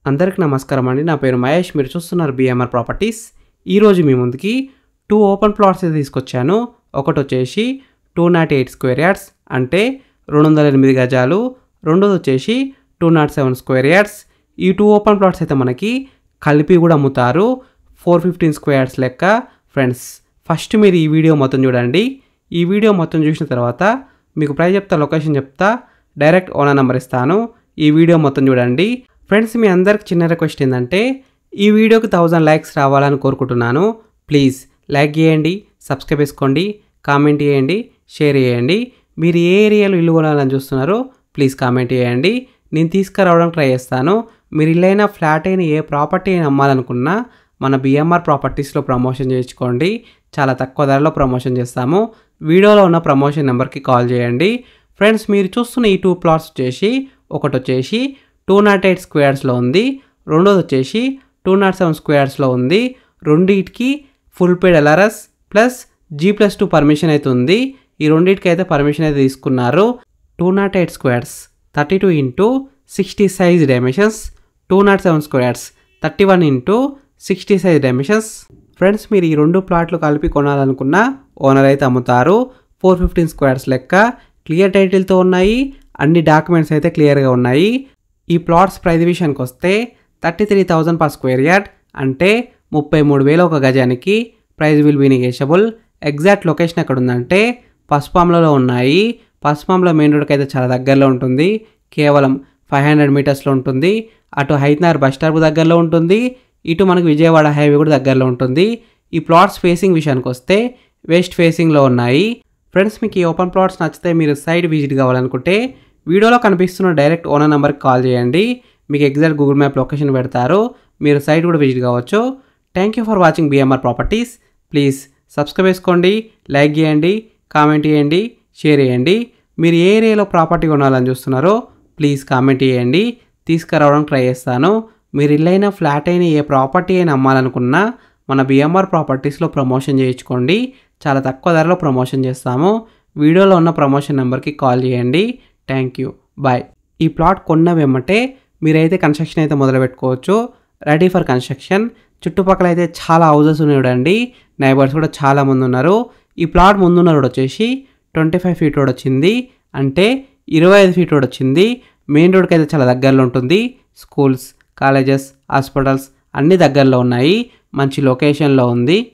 అందరికీ నమస్కారం అండి. నా పేరు మహేష్. మీరు చూస్తున్నారు బిఎంఆర్ ప్రాపర్టీస్. ఈరోజు మీ ముందుకి 2 ఓపెన్ ప్లాట్స్ అయితే తీసుకొచ్చాను. ఒకటి వచ్చేసి 208 స్క్వేర్ యార్డ్స్ అంటే 208 గజాలు. రెండోది వచ్చేసి 207 స్క్వేర్ యార్డ్స్. ఈ 2 ఓపెన్ ప్లాట్స్ అయితే మనకి కలిపి కూడా అమ్ముతారు 415 స్క్వేర్ యార్డ్స్ లెక్క. ఫ్రెండ్స్, ఫస్ట్ మీరు ఈ వీడియో మొత్తం చూడండి. ఈ వీడియో మొత్తం చూసిన తర్వాత మీకు ప్రైస్ చెప్తా, లొకేషన్ చెప్తా, డైరెక్ట్ ఓనర్ నెంబర్ ఇస్తాను. ఈ వీడియో మొత్తం చూడండి. ఫ్రెండ్స్, మీ అందరికి చిన్న రిక్వెస్ట్ ఏంటంటే ఈ వీడియోకి 1000 లైక్స్ రావాలని కోరుకుంటున్నాను. ప్లీజ్ లైక్ చేయండి, సబ్స్క్రైబ్ చేసుకోండి, కామెంట్ చేయండి, షేర్ చేయండి. మీరు ఏ ఏరియాలో ఇల్లు కొనాలని చూస్తున్నారో ప్లీజ్ కామెంట్ చేయండి. నేను తీసుకురావడానికి ట్రై చేస్తాను. మీరు ఇల్లైనా ఫ్లాట్ అయినా ఏ ప్రాపర్టీ అయినా అమ్మాలనుకున్నా మన బిఎంఆర్ ప్రాపర్టీస్లో ప్రమోషన్ చేయించుకోండి. చాలా తక్కువ ధరలో ప్రమోషన్ చేస్తాము. వీడియోలో ఉన్న ప్రమోషన్ నెంబర్కి కాల్ చేయండి. ఫ్రెండ్స్, మీరు చూస్తున్న ఈ 2 ప్లాట్స్ వచ్చేసి ఒకటి వచ్చేసి 208 స్క్వేర్స్లో ఉంది, రెండోది వచ్చేసి 207 స్క్వేర్స్లో ఉంది. రెండింటికి ఫుల్ పేడ్ ఎల్ఆర్ఎస్ ప్లస్ G+2 పర్మిషన్ అయితే ఉంది. ఈ రెండింటికి అయితే పర్మిషన్ అయితే తీసుకున్నారు. 208 squares 32x60 size dimensions, 207 squares 31x60 size dimensions. Friends, మీరు ఈ 2 ప్లాట్లు కలిపి కొనాలనుకున్న ఓనర్ అయితే అమ్ముతారు. 415 స్క్వేర్స్ లెక్క క్లియర్ టైటిల్తో ఉన్నాయి. అన్ని డాక్యుమెంట్స్ అయితే క్లియర్గా ఉన్నాయి. ఈ ప్లాట్స్ ప్రైస్ విషయానికి వస్తే 33,000 పర్ స్క్వేర్ యార్డ్ అంటే 33,000 ఒక గజానికి. Price will be negotiable. Exact location ఎక్కడ ఉందంటే పసుపాంలలో ఉన్నాయి. పసుపాంలో మెయిన్ రోడ్కి అయితే చాలా దగ్గరలో ఉంటుంది. కేవలం 500 మీటర్స్లో ఉంటుంది. అటు హైత్నగర్ బస్ స్టాప్ దగ్గరలో ఉంటుంది, ఇటు మనకు విజయవాడ హైవే కూడా దగ్గరలో ఉంటుంది. ఈ ప్లాట్స్ ఫేసింగ్ విషయానికి వస్తే వెస్ట్ ఫేసింగ్లో ఉన్నాయి. ఫ్రెండ్స్, మీకు ఈ ఓపెన్ ప్లాట్స్ నచ్చితే మీరు సైడ్ విజిట్ కావాలనుకుంటే వీడియోలో కనిపిస్తున్న డైరెక్ట్ ఓనర్ నెంబర్కి కాల్ చేయండి. మీకు ఎగ్జాక్ట్ గూగుల్ మ్యాప్ లొకేషన్ పెడతారు. మీరు సైట్ కూడా విజిట్ కావచ్చు. Thank you for watching BMR properties. Please subscribe చేసుకోండి, లైక్ చేయండి, కామెంట్ చేయండి, షేర్ చేయండి. మీరు ఏ ఏరియాలో ప్రాపర్టీ కొనాలని చూస్తున్నారో ప్లీజ్ కామెంట్ చేయండి. తీసుకురావడానికి ట్రై చేస్తాను. మీరు ఇల్లైనా ఫ్లాట్ అయినా ఏ ప్రాపర్టీ అయినా అమ్మాలనుకున్నా మన బిఎంఆర్ ప్రాపర్టీస్లో ప్రమోషన్ చేయించుకోండి. చాలా తక్కువ ధరలో ప్రమోషన్ చేస్తాము. వీడియోలో ఉన్న ప్రమోషన్ నెంబర్కి కాల్ చేయండి. Thank you, bye. ఈ ప్లాట్ కొన్న వెమ్మటే మీరైతే కన్స్ట్రక్షన్ అయితే మొదలు పెట్టుకోవచ్చు. Ready for construction. చుట్టుపక్కల అయితే చాలా హౌజెస్ ఉన్నాయండి. నైబర్స్ కూడా చాలా మంది ఉన్నారు. ఈ ప్లాట్ ముందున్న రోడ్ వచ్చేసి 25 ఫీట్ రోడ్ వచ్చింది, అంటే 25 ఫీట్ రోడ్ వచ్చింది. మెయిన్ రోడ్కి అయితే చాలా దగ్గరలో ఉంటుంది. స్కూల్స్, కాలేజెస్, హాస్పిటల్స్ అన్నీ దగ్గరలో ఉన్నాయి. మంచి లొకేషన్లో ఉంది.